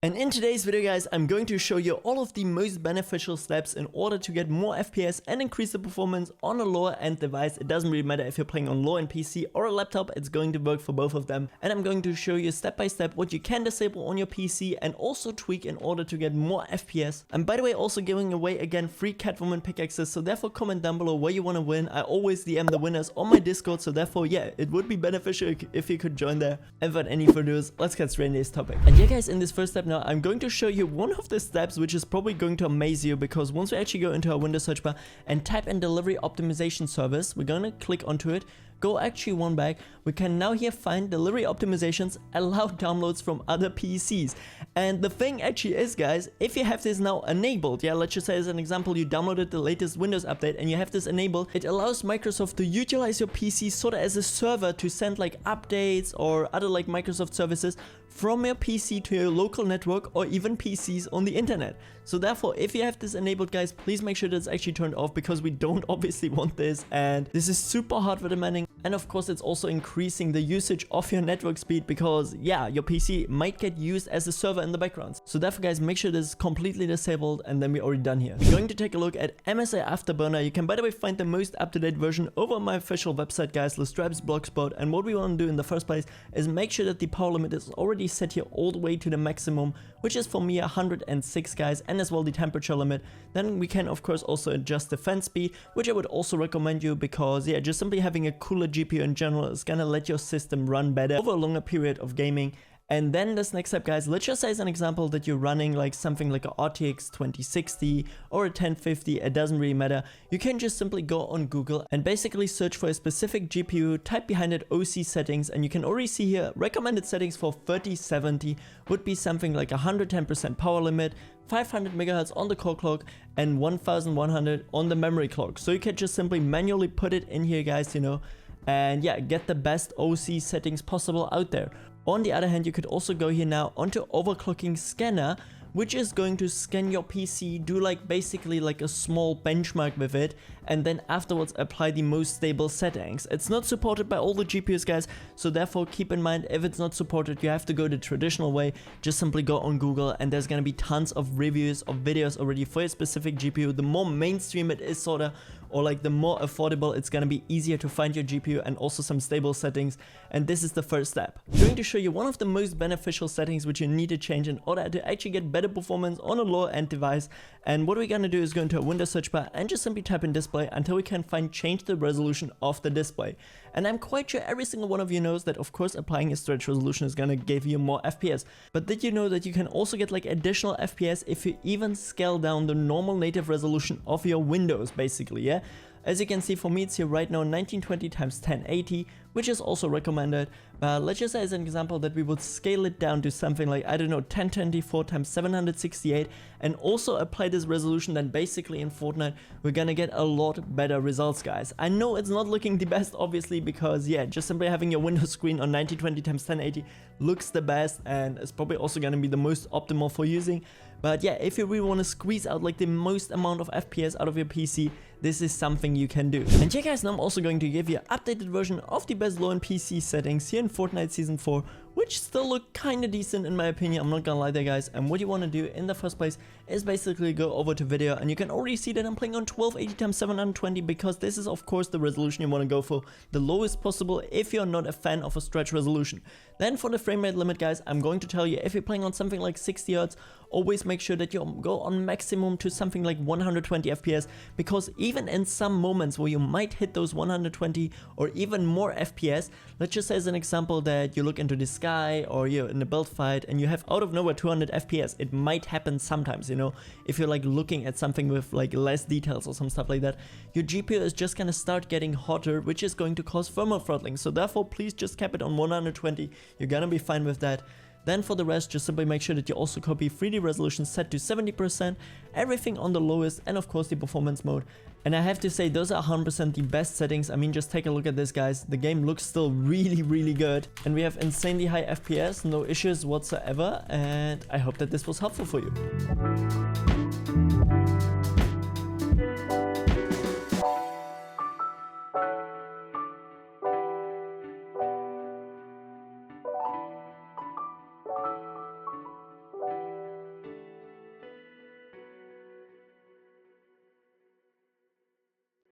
And in today's video guys, I'm going to show you all of the most beneficial steps in order to get more FPS and increase the performance on a lower end device. It doesn't really matter if you're playing on low end PC or a laptop, it's going to work for both of them. And I'm going to show you step by step what you can disable on your PC and also tweak in order to get more FPS. And by the way, also giving away again free Catwoman pickaxes, so therefore comment down below where you want to win. I always DM the winners on my Discord, so therefore yeah, it would be beneficial if you could join there. And without any further ado, let's get straight into this topic. And yeah guys, in this first step now, I'm going to show you one of the steps which is probably going to amaze you, because once we actually go into our Windows search bar and type in delivery optimization service, we're going to click onto it, go actually one back, we can now here find delivery optimizations, allow downloads from other PCs. And the thing actually is guys, if you have this now enabled, yeah, let's just say as an example, you downloaded the latest Windows update and you have this enabled, it allows Microsoft to utilize your PC sort of as a server to send like updates or other like Microsoft services from your PC to your local network or even PCs on the internet. So therefore, if you have this enabled guys, please make sure that it's actually turned off, because we don't obviously want this, and this is super hardware demanding. And of course, it's also increasing the usage of your network speed, because yeah, your PC might get used as a server in the background. So therefore guys, make sure this is completely disabled, and then we're already done here. We're going to take a look at MSA Afterburner. You can by the way find the most up-to-date version over on my official website guys, leStripeZ blogspot. And what we want to do in the first place is make sure that the power limit is already set here all the way to the maximum, which is for me 106 guys, and as well the temperature limit. Then we can of course also adjust the fan speed, which I would also recommend you, because yeah, just simply having a cooler GPU in general is gonna let your system run better over a longer period of gaming. And then this next step guys, let's just say as an example that you're running like something like a RTX 2060 or a 1050, it doesn't really matter. You can just simply go on Google and basically search for a specific GPU, type behind it OC settings, and you can already see here recommended settings for 3070 would be something like 110% power limit, 500 MHz on the core clock, and 1100 on the memory clock. So you can just simply manually put it in here guys, you know, and yeah, get the best OC settings possible out there. On the other hand, you could also go here now onto overclocking scanner, which is going to scan your PC, do like basically like a small benchmark with it, and then afterwards apply the most stable settings. It's not supported by all the GPUs guys, so therefore keep in mind, if it's not supported, you have to go the traditional way. Just simply go on Google and there's gonna be tons of reviews of videos already for a specific GPU. The more mainstream it is sorta, or like the more affordable, it's gonna be easier to find your GPU and also some stable settings. And this is the first step. I'm going to show you one of the most beneficial settings which you need to change in order to actually get better performance on a lower end device. And what we're gonna do is go into a Windows search bar and just simply type in display until we can find change the resolution of the display. And I'm quite sure every single one of you knows that of course applying a stretch resolution is gonna give you more FPS. But did you know that you can also get like additional FPS if you even scale down the normal native resolution of your Windows basically, yeah? As you can see, for me it's here right now 1920 x 1080, which is also recommended. But let's just say as an example that we would scale it down to something like, I don't know, 1024 x 768, and also apply this resolution. Then basically in Fortnite we're gonna get a lot better results guys. I know it's not looking the best obviously, because yeah, just simply having your Windows screen on 1920 x 1080 looks the best, and it's probably also gonna be the most optimal for using. But yeah, if you really want to squeeze out like the most amount of FPS out of your PC, this is something you can do. And yeah guys, now I'm also going to give you an updated version of the best low-end PC settings here in Fortnite Season 4, which still look kinda decent in my opinion, I'm not gonna lie there guys. And what you want to do in the first place is basically go over to video, and you can already see that I'm playing on 1280 x 720, because this is of course the resolution you want to go for, the lowest possible if you're not a fan of a stretch resolution. Then for the frame rate limit guys, I'm going to tell you, if you're playing on something like 60 Hz, always make sure that you go on maximum to something like 120 FPS, because even in some moments where you might hit those 120 or even more FPS, let's just say as an example that you look into the sky or you're in a build fight and you have out of nowhere 200 FPS, it might happen sometimes, you know, if you're like looking at something with like less details or some stuff like that, your GPU is just gonna start getting hotter, which is going to cause thermal throttling. So therefore please just cap it on 120, you're gonna be fine with that. Then for the rest, just simply make sure that you also copy 3D resolution set to 70%, everything on the lowest, and of course the performance mode. And I have to say, those are 100% the best settings. I mean, just take a look at this guys, the game looks still really good, and we have insanely high FPS, no issues whatsoever, and I hope that this was helpful for you.